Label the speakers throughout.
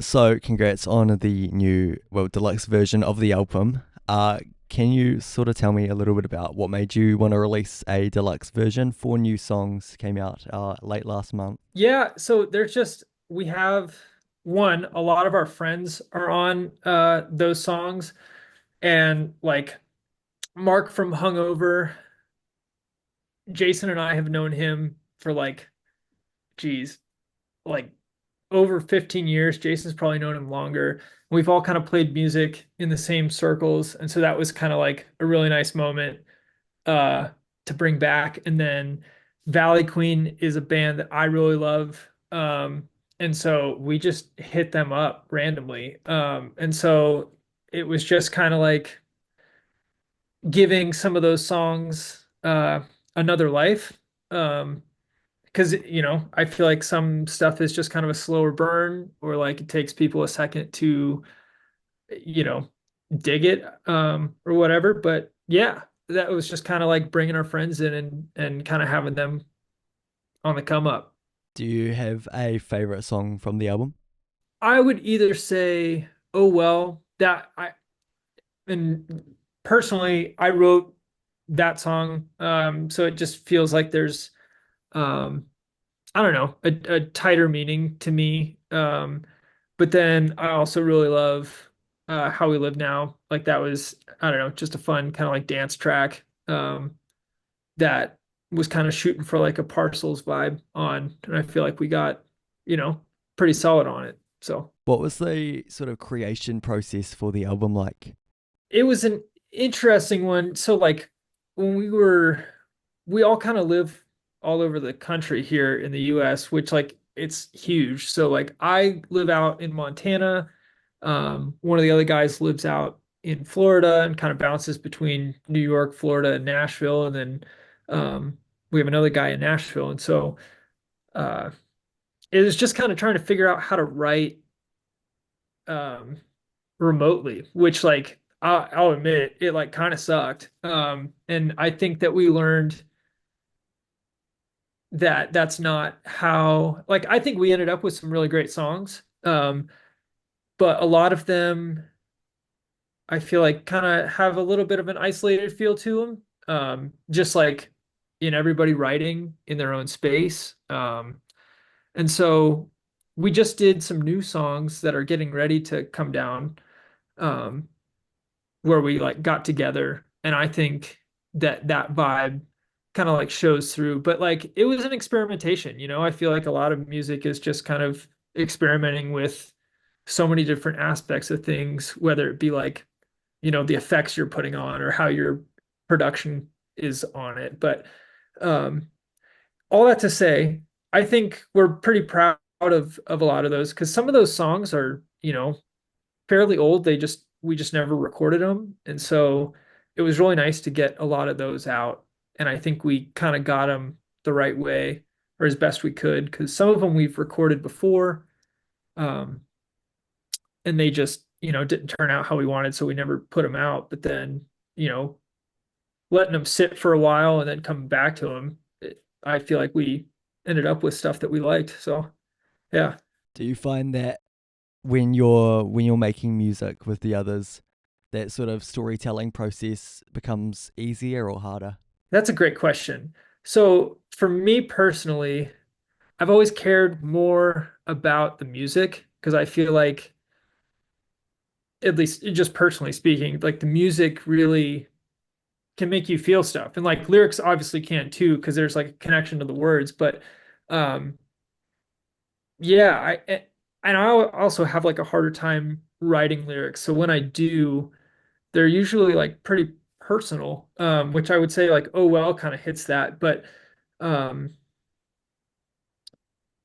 Speaker 1: So congrats on the new, well, deluxe version of the album. Can you sort of tell me a little bit about what made you want to release a deluxe version? Four new songs came out late last month.
Speaker 2: Yeah, so there's just we have one, a lot of our friends are on those songs, and like Mark from Hungover, Jason and I have known him for like geez, like over 15 years. Jason's probably known him longer. We've all kind of played music in the same circles, and so that was kind of like a really nice moment uh to bring back. And then Valley Queen is a band that I really love. And so we just hit them up randomly. And so it was just kind of like giving some of those songs another life. Because I feel like some stuff is just kind of a slower burn, or like it takes people a second to you know, dig it or whatever. But yeah, that was just kind of like bringing our friends in and kind of having them on the come up.
Speaker 1: Do you have a favorite song from the album?
Speaker 2: I would either say, oh well, that I and personally I wrote that song. So it just feels like there's um I don't know, a tighter meaning to me. But then I also really love How We Live Now. Like that was, I don't know, just a fun kind of like dance track that was kind of shooting for like a Parcels vibe on. And I feel like we got, you know, pretty solid on it. So
Speaker 1: What was the sort of creation process for the album like?
Speaker 2: it was an interesting one. So like when we all kind of live all over the country here in the US, which like it's huge. So like I live out in Montana. One of the other guys lives out in Florida and kind of bounces between New York, Florida, and Nashville. And then we have another guy in Nashville. And so uh, it was just kind of trying to figure out how to write um, remotely, which like I'll admit it like kind of sucked. And I think that we learned that that's not how, like, I think we ended up with some really great songs. But a lot of them I feel like kind of have a little bit of an isolated feel to them. Just like in everybody writing in their own space. And so we just did some new songs that are getting ready to come down, um, where we like got together. And I think that that vibe kind of like shows through. But like it was an experimentation, I feel like a lot of music is just kind of experimenting with so many different aspects of things, whether it be like the effects you're putting on or how your production is on it. But um, all that to say, I think we're pretty proud of a lot of those because some of those songs are, fairly old. We just never recorded them. And so it was really nice to get a lot of those out. And I think we kind of got them the right way or as best we could because some of them we've recorded before. Um, and they just didn't turn out how we wanted, so we never put them out. But then you know letting them sit for a while and then coming back to them, I feel like we ended up with stuff that we liked. So yeah,
Speaker 1: Do you find that when you're making music with the others, that sort of storytelling process becomes easier or harder?
Speaker 2: that's a great question. So for me personally, I've always cared more about the music because I feel like, at least just personally speaking, like the music really can make you feel stuff, and like lyrics obviously can too because there's like a connection to the words. But um yeah, and I also have like a harder time writing lyrics. So when I do, they're usually like pretty personal, which I would say like, oh well, kind of hits that. But um,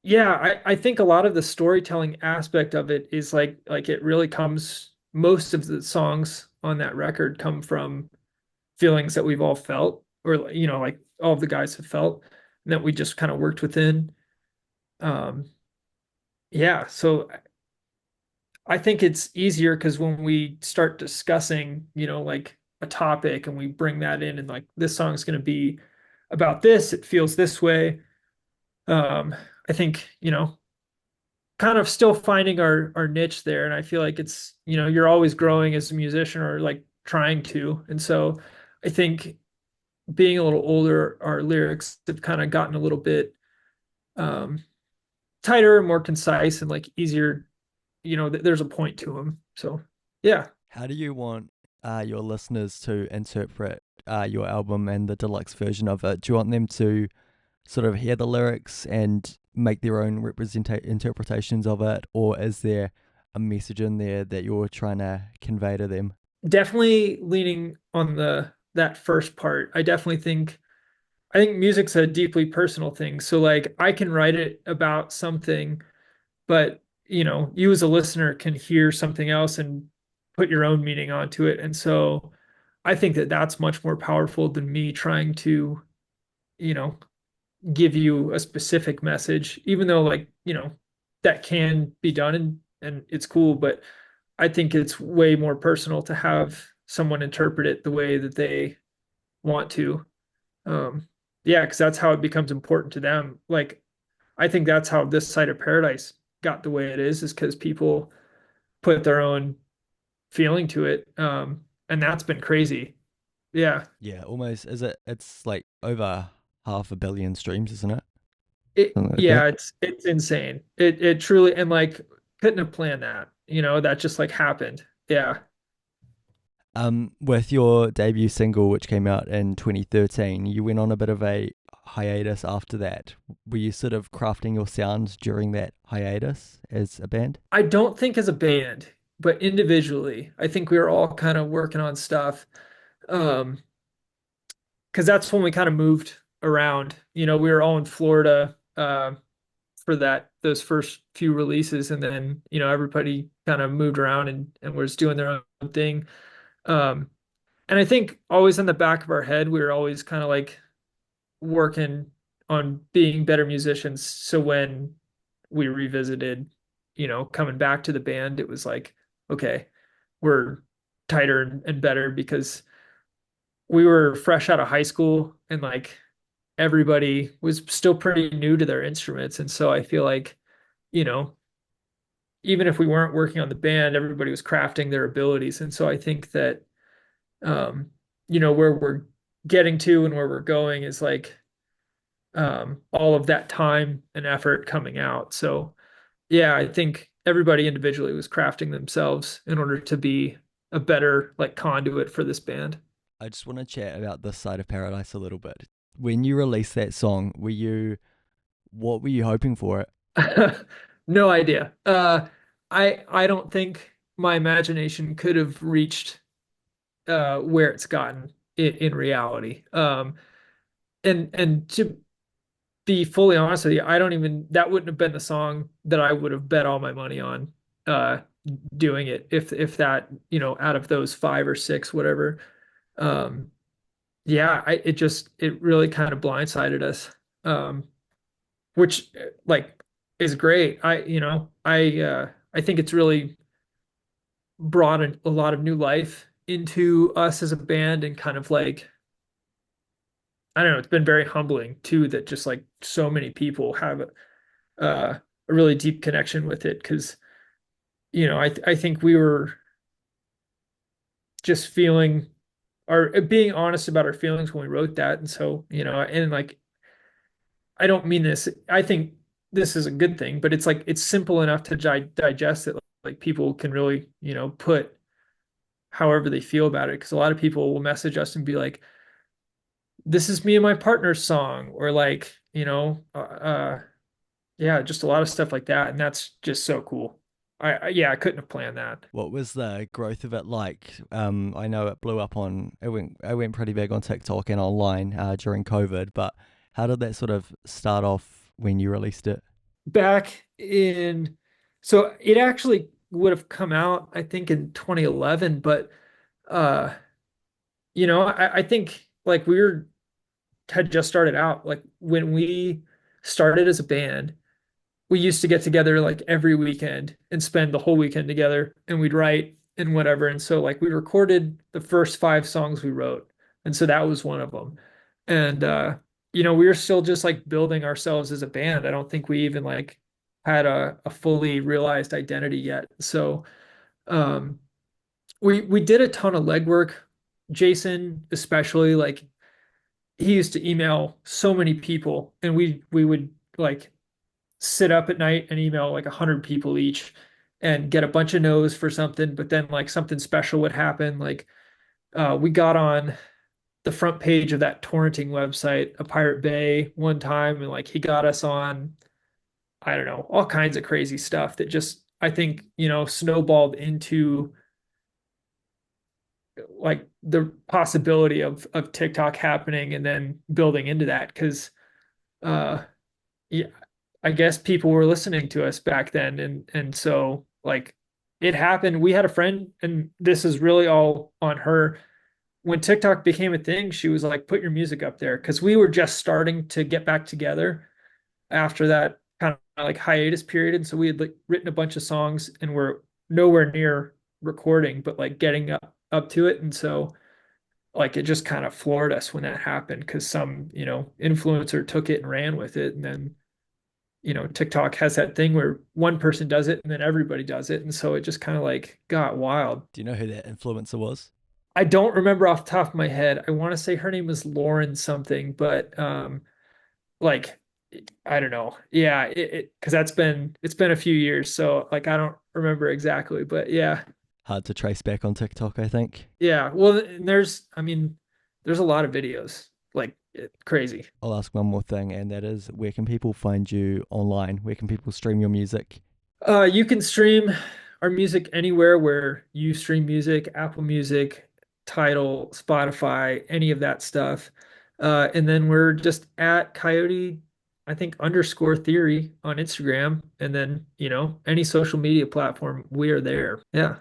Speaker 2: yeah, I think a lot of the storytelling aspect of it is like it really comes. Most of the songs on that record come from feelings that we've all felt, or like all of the guys have felt, and that we just kind of worked within. Um, yeah, so I think it's easier because when we start discussing, like a topic and we bring that in and like this song's going to be about this, it feels this way. Um, I think, kind of still finding our niche there. And I feel like it's, you're always growing as a musician or like trying to. And so I think being a little older, our lyrics have kind of gotten a little bit um, tighter, more concise, and like easier. There's a point to them. So yeah,
Speaker 1: How do you want your listeners to interpret your album and the deluxe version of it? Do you want them to sort of hear the lyrics and make their own interpretations of it, or is there a message in there that you're trying to convey to them?
Speaker 2: definitely leaning on the that first part. I think music's a deeply personal thing. So like I can write it about something, but you as a listener can hear something else and put your own meaning onto it. And so I think that that's much more powerful than me trying to, you know, give you a specific message, even though like, that can be done and it's cool, but I think it's way more personal to have someone interpret it the way that they want to. Um, yeah, because that's how it becomes important to them. Like, I think that's how this side of paradise got the way it is because people put their own feeling to it. And that's been crazy. Yeah.
Speaker 1: Yeah, almost. Is it? It's like over 500 million streams, isn't it? Something like that.
Speaker 2: Yeah, it's insane. It truly and like couldn't have planned that. That just like happened. Yeah.
Speaker 1: With your debut single, which came out in 2013, you went on a bit of a hiatus after that. Were you sort of crafting your sound during that hiatus as a band?
Speaker 2: I don't think as a band, but individually, I think we were all kind of working on stuff. Um, because that's when we kind of moved around. We were all in Florida for those first few releases, and then everybody kind of moved around and was doing their own thing. Um, and I think always in the back of our head, we were always kind of like working on being better musicians. So when we revisited, coming back to the band, it was like, okay, we're tighter and better because we were fresh out of high school and like everybody was still pretty new to their instruments. And so I feel like, you know, even if we weren't working on the band, everybody was crafting their abilities. And so I think that, um, where we're getting to and where we're going is like all of that time and effort coming out. So yeah, I think everybody individually was crafting themselves in order to be a better like conduit for this band.
Speaker 1: I just want to chat about this side of paradise a little bit. When you released that song, what were you hoping for it?
Speaker 2: No idea. I don't think my imagination could have reached where it's gotten in reality. And to be fully honest with you, I don't even that wouldn't have been the song that I would have bet all my money on uh doing it if that, out of those five or six, whatever. Um yeah, it really kind of blindsided us. Which like is great. I think it's really brought a lot of new life into us as a band and kind of like I don't know, it's been very humbling too that just like so many people have a really deep connection with it because I think we were just feeling our being honest about our feelings when we wrote that, and so and like I don't mean this. I think this is a good thing, but it's like it's simple enough to digest it. Like people can really, put however they feel about it. Because a lot of people will message us and be like, "This is me and my partner's song," or like, yeah, just a lot of stuff like that, and that's just so cool. Yeah, I couldn't have planned that.
Speaker 1: What was the growth of it like? I know it blew up it went pretty big on TikTok and online during COVID, but how did that sort of start off when you released it?
Speaker 2: Back in, so it actually would have come out, I think, in 2011, but uh I think like had just started out. Like when we started as a band, we used to get together like every weekend and spend the whole weekend together and we'd write and whatever. And so like we recorded the first five songs we wrote. And so that was one of them. And we were still just like building ourselves as a band. I don't think we even like had a fully realized identity yet. So um, we did a ton of legwork. Jason, especially, like he used to email so many people, and we would like sit up at night and email like 100 people each, and get a bunch of no's for something. But then like something special would happen. Like we got on the front page of that torrenting website, A Pirate Bay, one time, and like he got us on, I don't know, all kinds of crazy stuff that just I think, snowballed into like the possibility of TikTok happening and then building into that because uh yeah, I guess people were listening to us back then, and so like it happened. We had a friend, and this is really all on her. When TikTok became a thing, she was like, put your music up there because we were just starting to get back together after that kind of like hiatus period. And so we had like written a bunch of songs and we're nowhere near recording, but like getting up to it. And so like it just kind of floored us when that happened because some, influencer took it and ran with it. And then, TikTok has that thing where one person does it and then everybody does it. And so it just kind of like got wild.
Speaker 1: Do you know who that influencer was?
Speaker 2: I don't remember off the top of my head. I want to say her name was Lauren something, but like I don't know. Yeah, because it's been a few years, so like I don't remember exactly, but yeah.
Speaker 1: Hard to trace back on TikTok, I think.
Speaker 2: Yeah. Well, and I mean, there's a lot of videos, like crazy.
Speaker 1: I'll ask one more thing, and that is where can people find you online? Where can people stream your music?
Speaker 2: You can stream our music anywhere where you stream music, Apple Music, Tidal, Spotify, any of that stuff. And then we're just at Coyote, I think underscore theory on Instagram. And then, any social media platform, we are there. Yeah.